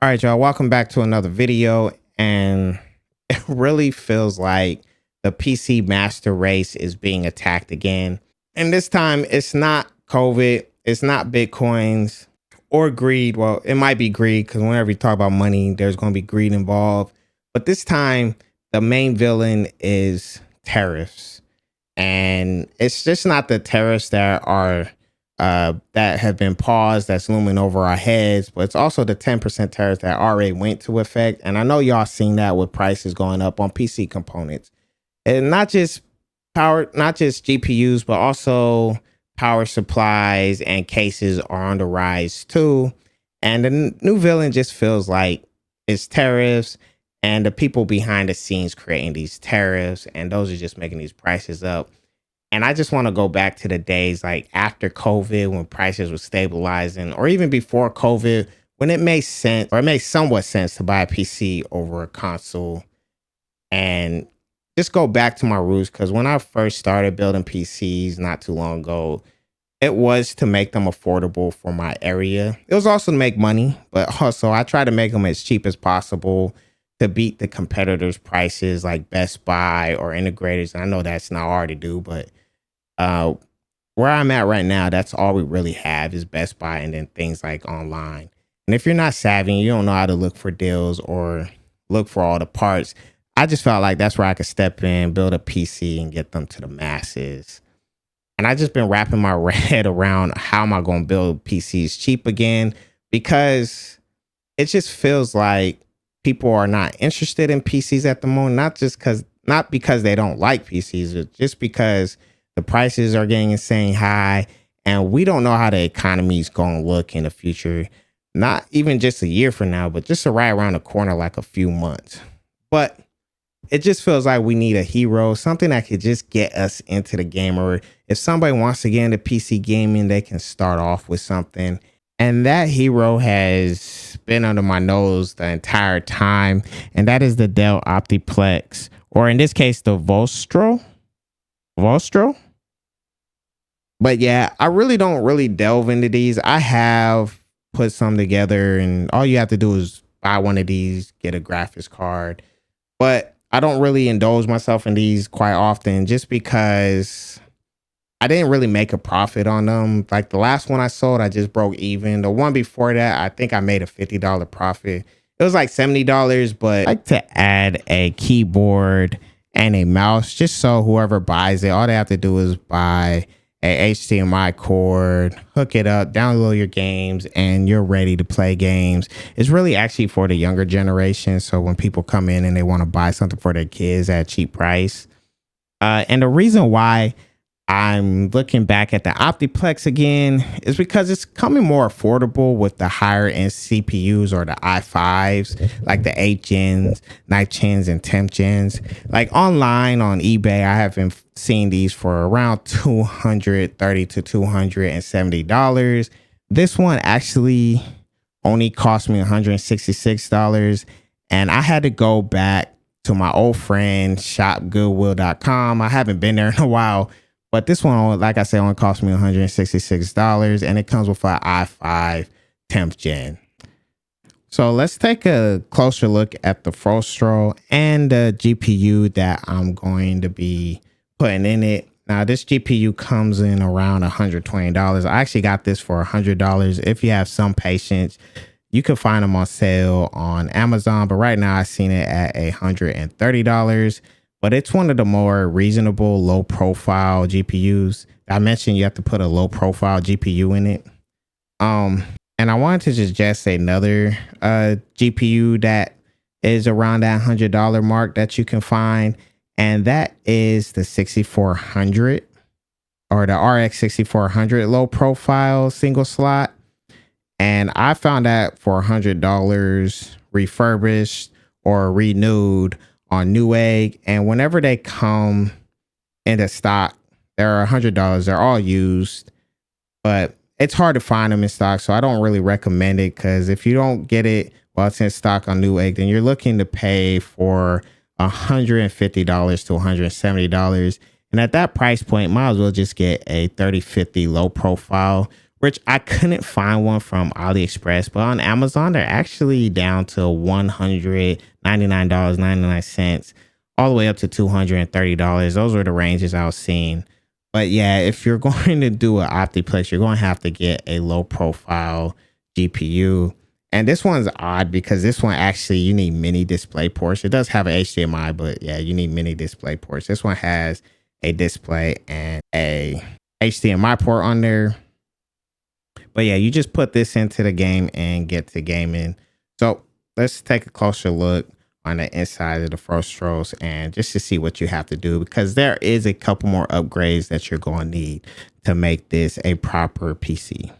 All right, y'all, welcome back to another video. And it really feels like the PC master race is being attacked again. And this time it's not COVID, it's not Bitcoins or greed. Well, it might be greed because whenever you talk about money, there's going to be greed involved. But this time, the main villain is tariffs. And it's just not the tariffs that have been paused, that's looming over our heads, but it's also the 10% tariffs that already went to effect. And I know y'all seen that with prices going up on PC components, and not just not just GPUs, but also power supplies and cases are on the rise too. And the new villain just feels like it's tariffs and the people behind the scenes creating these tariffs, and those are just making these prices up. And I just want to go back to the days like after COVID when prices were stabilizing, or even before COVID when it made sense, or it made somewhat sense to buy a PC over a console, and just go back to my roots. Because when I first started building PCs not too long ago, it was to make them affordable for my area. It was also to make money, but also I try to make them as cheap as possible to beat the competitors' prices like Best Buy or integrators. And I know that's not hard to do, but uh, where I'm at right now, that's all we really have is Best Buy and then things like online. And if you're not savvy, you don't know how to look for deals or look for all the parts. I just felt like that's where I could step in, build a PC and get them to the masses. And I just been wrapping my head around how am I going to build PCs cheap again, because it just feels like people are not interested in PCs at the moment, not because they don't like PCs, but just because the prices are getting insane high and we don't know how the economy is going to look in the future. Not even just a year from now, but just right around the corner, like a few months. But it just feels like we need a hero, something that could just get us into the game. Or if somebody wants to get into PC gaming, they can start off with something. And that hero has been under my nose the entire time. And that is the Dell OptiPlex, or in this case, the Vostro. But yeah, I really don't really delve into these. I have put some together, and all you have to do is buy one of these, get a graphics card. But I don't really indulge myself in these quite often just because I didn't really make a profit on them. Like the last one I sold, I just broke even. The one before that, I think I made a $50 profit. It was like $70, but I like to add a keyboard and a mouse just so whoever buys it, all they have to do is buy a HDMI cord, hook it up, download your games, and you're ready to play games. It's really actually for the younger generation. So when people come in and they want to buy something for their kids at a cheap price. And the reason why I'm looking back at the OptiPlex again is because it's coming more affordable with the higher end CPUs, or the i5s, like the 8 gens, 9 gens, and 10 gens. Like online on eBay, I have been seeing these for around $230 to $270. This one actually only cost me $166, and I had to go back to my old friend shopgoodwill.com. I haven't been there in a while. But this one, like I said, only cost me $166, and it comes with an i5 10th gen. So let's take a closer look at the Frostro and the GPU that I'm going to be putting in it. Now, this GPU comes in around $120. I actually got this for $100. If you have some patience, you can find them on sale on Amazon. But right now, I've seen it at $130. But it's one of the more reasonable low profile GPUs. I mentioned you have to put a low profile GPU in it. And I wanted to just say another GPU that is around that $100 mark that you can find. And that is the 6400, or the RX 6400 low profile single slot. And I found that for $100 refurbished or renewed on Newegg. And whenever they come into stock, they're $100. They're all used, but it's hard to find them in stock. So I don't really recommend it, because if you don't get it while it's in stock on Newegg, then you're looking to pay for $150 to $170. And at that price point, might as well just get a 3050 low profile, which I couldn't find one from AliExpress, but on Amazon, they're actually down to $199.99, all the way up to $230. Those were the ranges I was seeing. But yeah, if you're going to do an OptiPlex, you're going to have to get a low profile GPU. And this one's odd because this one actually, you need mini display ports. It does have an HDMI, but yeah, you need mini display ports. This one has a display and a HDMI port on there. But yeah, you just put this into the game and get to gaming. So let's take a closer look on the inside of the Frostros and just to see what you have to do, because there is a couple more upgrades that you're going to need to make this a proper PC.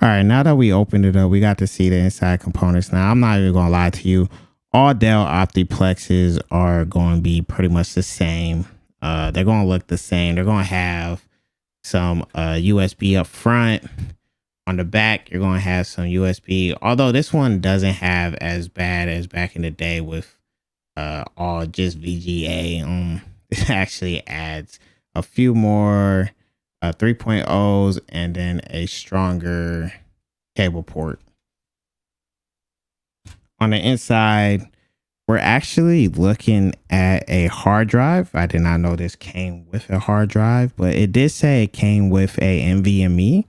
All right, now that we opened it up, we got to see the inside components. Now, I'm not even going to lie to you. All Dell OptiPlexes are going to be pretty much the same. They're going to look the same. They're going to have some USB up front. On the back, you're going to have some USB, although this one doesn't have as bad as back in the day with all just VGA. It actually adds a few more 3.0s and then a stronger cable port. On the inside, we're actually looking at a hard drive. I did not know this came with a hard drive, but it did say it came with a NVMe.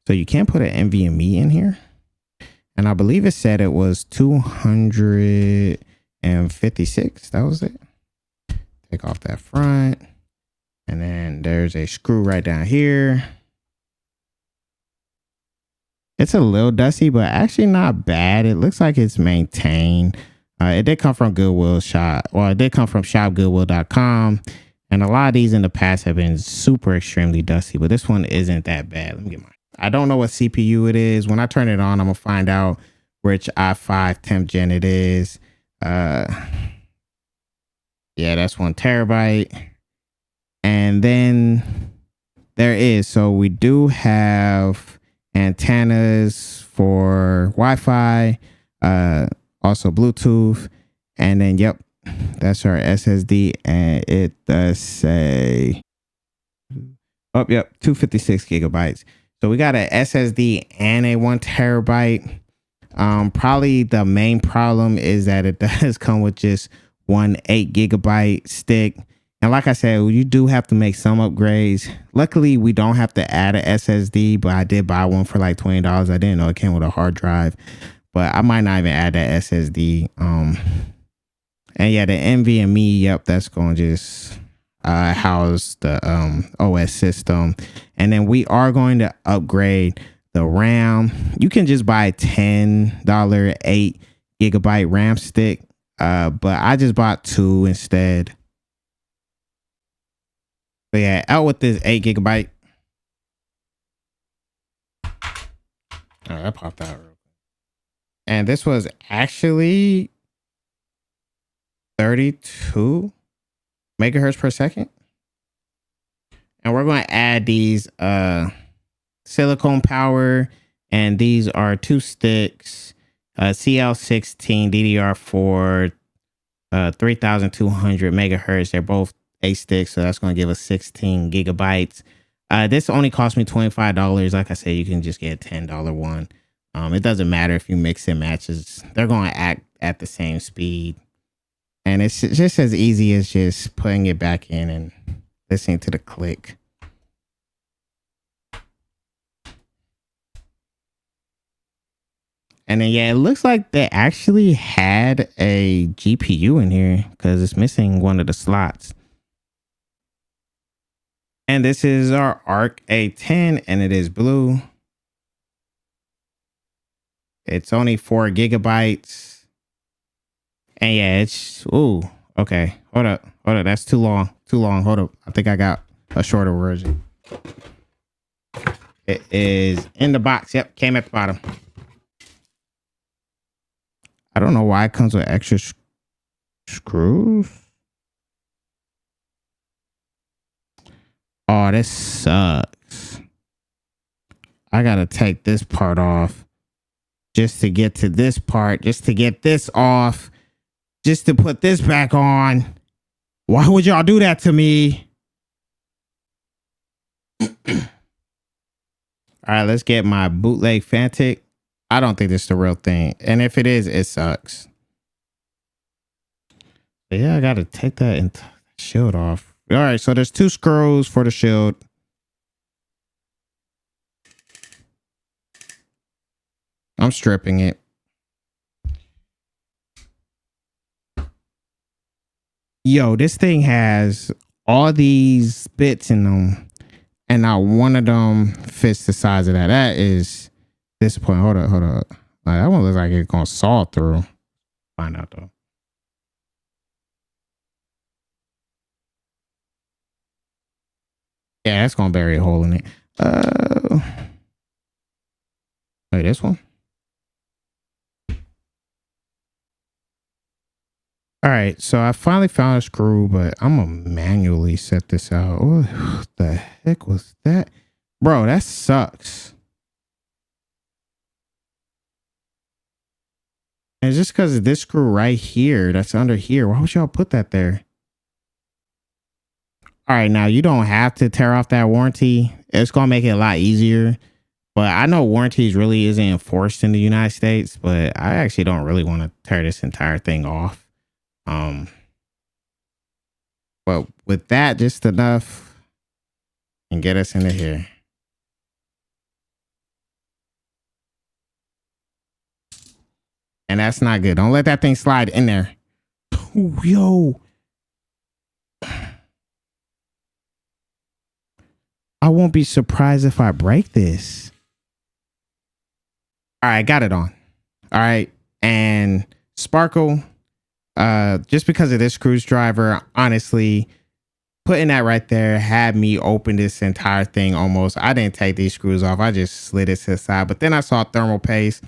So you can put an NVMe in here. And I believe it said it was 256. That was it. Take off that front. And then there's a screw right down here. It's a little dusty, but actually not bad. It looks like it's maintained. It did come from Goodwill Shop. Well, it did come from shopgoodwill.com. And a lot of these in the past have been super extremely dusty, but this one isn't that bad. Let me get mine. I don't know what CPU it is. When I turn it on, I'm gonna find out which i5 10th gen it is. Yeah, that's 1 terabyte. And then there is, so we do have antennas for Wi-Fi, also Bluetooth, and then yep, that's our SSD, and it does say, oh yep, 256 gigabytes. So we got a SSD and a 1 terabyte. Probably the main problem is that it does come with just one 8 gigabyte stick. And like I said, you do have to make some upgrades. Luckily, we don't have to add a SSD, but I did buy one for like $20. I didn't know it came with a hard drive, but I might not even add that SSD. And yeah, the NVMe, yep, that's going to just house the OS system. And then we are going to upgrade the RAM. You can just buy a $10 8 gigabyte RAM stick, but I just bought 2 instead. So yeah, out with this 8 gigabyte. Oh, that popped out real quick. And this was actually 32 megahertz per second. And we're going to add these silicone power, and these are 2 sticks, CL16 DDR4, 3200 megahertz. They're both 8 sticks, so that's going to give us 16 gigabytes. This only cost me $25. Like I said, you can just get a $10 one. It doesn't matter if you mix and matches. They're going to act at the same speed. And it's just as easy as just putting it back in and listening to the click. And then, yeah, it looks like they actually had a GPU in here because it's missing one of the slots. And this is our Arc A10, and it is blue. It's only 4 gigabytes. And yeah, it's, ooh, okay. Hold up. That's too long. Hold up. I think I got a shorter version. It is in the box. Yep, came at the bottom. I don't know why it comes with extra screws. Oh, this sucks. I gotta take this part off just to get to this part, just to get this off, just to put this back on. Why would y'all do that to me? All right, let's get my bootleg Fantic. I don't think this is the real thing. And if it is, it sucks. But yeah, I got to take that shield off. All right, so there's 2 screws for the shield. I'm stripping it. Yo, this thing has all these bits in them, and not one of them fits the size of that. That is disappointing. Hold up. Like, that one looks like it's gonna saw through. Find out though. Yeah, that's gonna bury a hole in it. Wait, this one. All right, so I finally found a screw, but I'm gonna manually set this out. What the heck was that? Bro, that sucks. And it's just because of this screw right here that's under here. Why would y'all put that there? All right, now you don't have to tear off that warranty. It's gonna make it a lot easier. But I know warranties really isn't enforced in the United States, but I actually don't really want to tear this entire thing off. But with that, just enough and get us into here. And that's not good. Don't let that thing slide in there. Ooh, yo. I won't be surprised if I break this. All right, got it on. All right. And Sparkle, just because of this screwdriver, honestly, putting that right there had me open this entire thing almost. I didn't take these screws off. I just slid it to the side. But then I saw thermal paste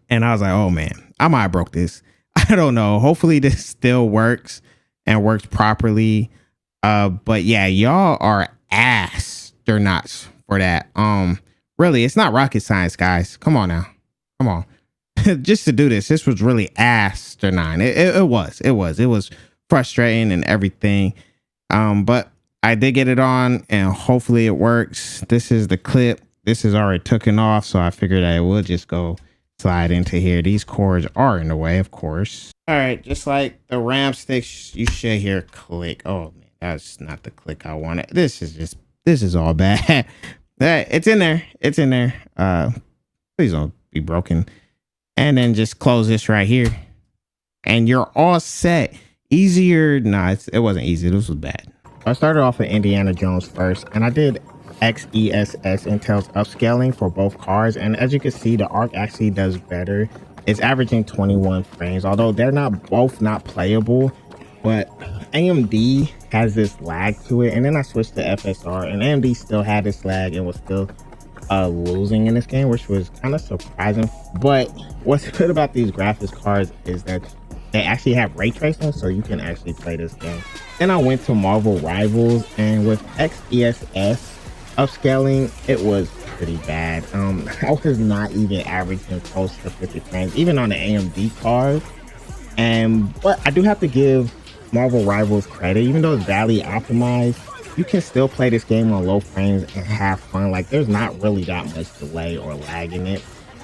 and I was like, oh man, I might have broke this. I don't know. Hopefully this still works and works properly. But yeah, y'all are astronauts for that. Really, it's not rocket science, guys. Come on now. Come on. Just to do this was really asinine. It was frustrating and everything. But I did get it on and hopefully it works. This is the clip. This is already taken off. So I figured I would just go slide into here. These cords are in the way, of course. All right. Just like the RAM sticks, you should hear click. Oh man, that's not the click I wanted. This is all bad. It's in there. It's in there. Please don't be broken. And then just close this right here. And you're all set. Easier. Nah, it wasn't easy. This was bad. I started off with Indiana Jones first. And I did XESS Intel's upscaling for both cards. And as you can see, the ARC actually does better. It's averaging 21 frames. Although they're both not playable. But AMD has this lag to it. And then I switched to FSR. And AMD still had this lag and was still losing in this game, which was kind of surprising. But what's good about these graphics cards is that they actually have ray tracing, so you can actually play this game. Then I went to Marvel Rivals, and with XESS upscaling, it was pretty bad. I was not even averaging close to 50 frames, even on the AMD card. But I do have to give Marvel Rivals credit, even though it's badly optimized. You can still play this game on low frames and have fun. Like, there's not really that much delay or lag in it.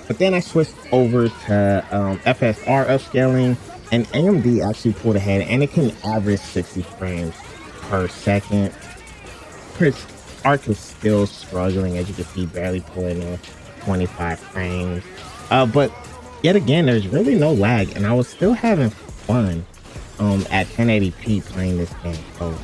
But then I switched over to FSR upscaling, and AMD actually pulled ahead, and it can average 60 frames per second. ARC is still struggling, as you can see, barely pulling off 25 frames. But yet again, there's really no lag, and I was still having fun at 1080p playing this game. So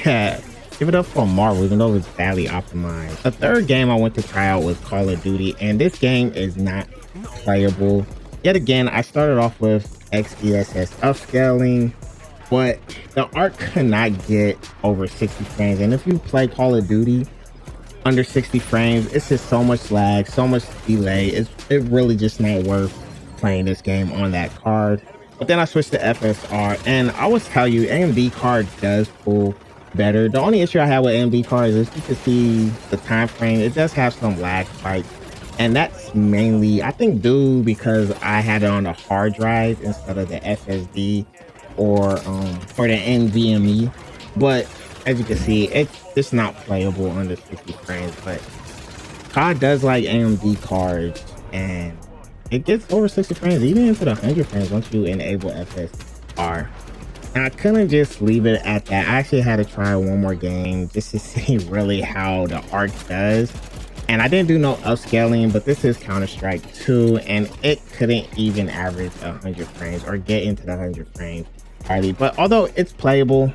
yeah. Give it up for Marvel, even though it's badly optimized. The third game I went to try out was Call of Duty, and this game is not playable. Yet again, I started off with XESS upscaling, but the ARC could not get over 60 frames. And if you play Call of Duty under 60 frames, it's just so much lag, so much delay. It really just not worth playing this game on that card. But then I switched to FSR, and I will tell you, AMD card does pull better. The only issue I have with AMD cards is you can see the time frame. It does have some lag spikes, and that's mainly, I think, due because I had it on a hard drive instead of the SSD or the NVMe. But as you can see, it's not playable under 60 frames. But COD does like AMD cards, and it gets over 60 frames, even into the 100 frames once you enable FSR. And I couldn't just leave it at that. I actually had to try one more game just to see really how the ARC does. And I didn't do no upscaling, but this is Counter-Strike 2, and it couldn't even average 100 frames or get into the 100 frames hardly. But although it's playable,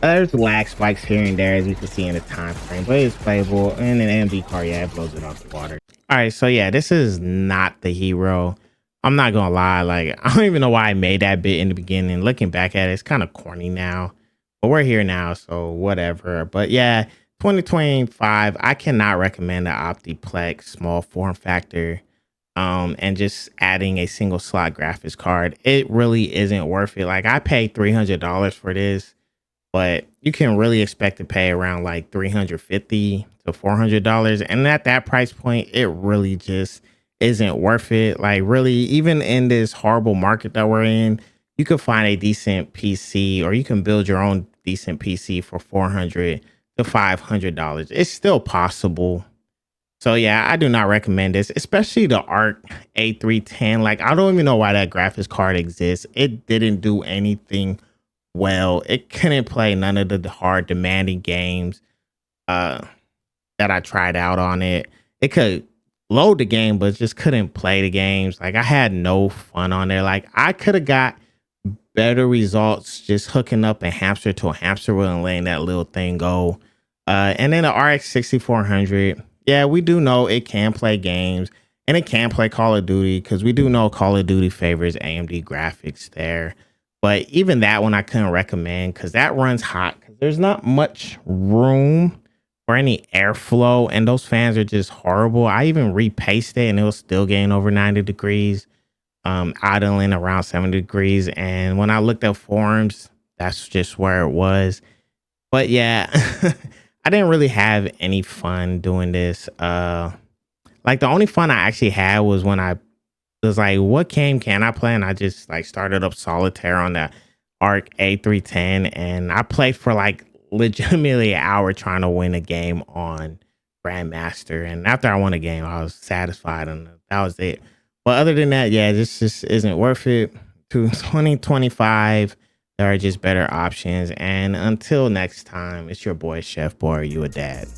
there's lag spikes here and there, as you can see in the time frame, but it's playable. And an AMD card, yeah, it blows it off the water. All right, so yeah, this is not the hero. I'm not gonna lie, like, I don't even know why I made that bit in the beginning. Looking back at it, it's kind of corny now, but we're here now, so whatever. But yeah, 2025, I cannot recommend the OptiPlex small form factor, and just adding a single slot graphics card. It really isn't worth it. Like, I paid $300 for this, but you can really expect to pay around like $350 to $400. And at that price point, it really just isn't worth it. Like, really, even in this horrible market that we're in, you can find a decent PC, or you can build your own decent PC for $400 to $500. It's still possible. So yeah, I do not recommend this, especially the ARC A310. Like, I don't even know why that graphics card exists. It didn't do anything well. It couldn't play none of the hard demanding games that I tried out on it. It could load the game, but just couldn't play the games. Like, I had no fun on there. Like, I could have got better results just hooking up a hamster to a hamster wheel and letting that little thing go. And then the RX 6400, yeah, we do know it can play games and it can play Call of Duty, because we do know Call of Duty favors AMD graphics there. But even that one I couldn't recommend, because that runs hot, because there's not much room or any airflow, and those fans are just horrible. I even repaced it and it was still getting over 90 degrees, idling around 70 degrees. And when I looked at forums, that's just where it was. But yeah, I didn't really have any fun doing this. Like, the only fun I actually had was when I was like, what game can I play? And I just like started up solitaire on the ARC A310, and I played for like legitimately an hour trying to win a game on Grandmaster. And after I won a game, I was satisfied, and that was it. But other than that, yeah, this just isn't worth it. To 2025, there are just better options. And until next time, it's your boy Chef Boy. You a dad.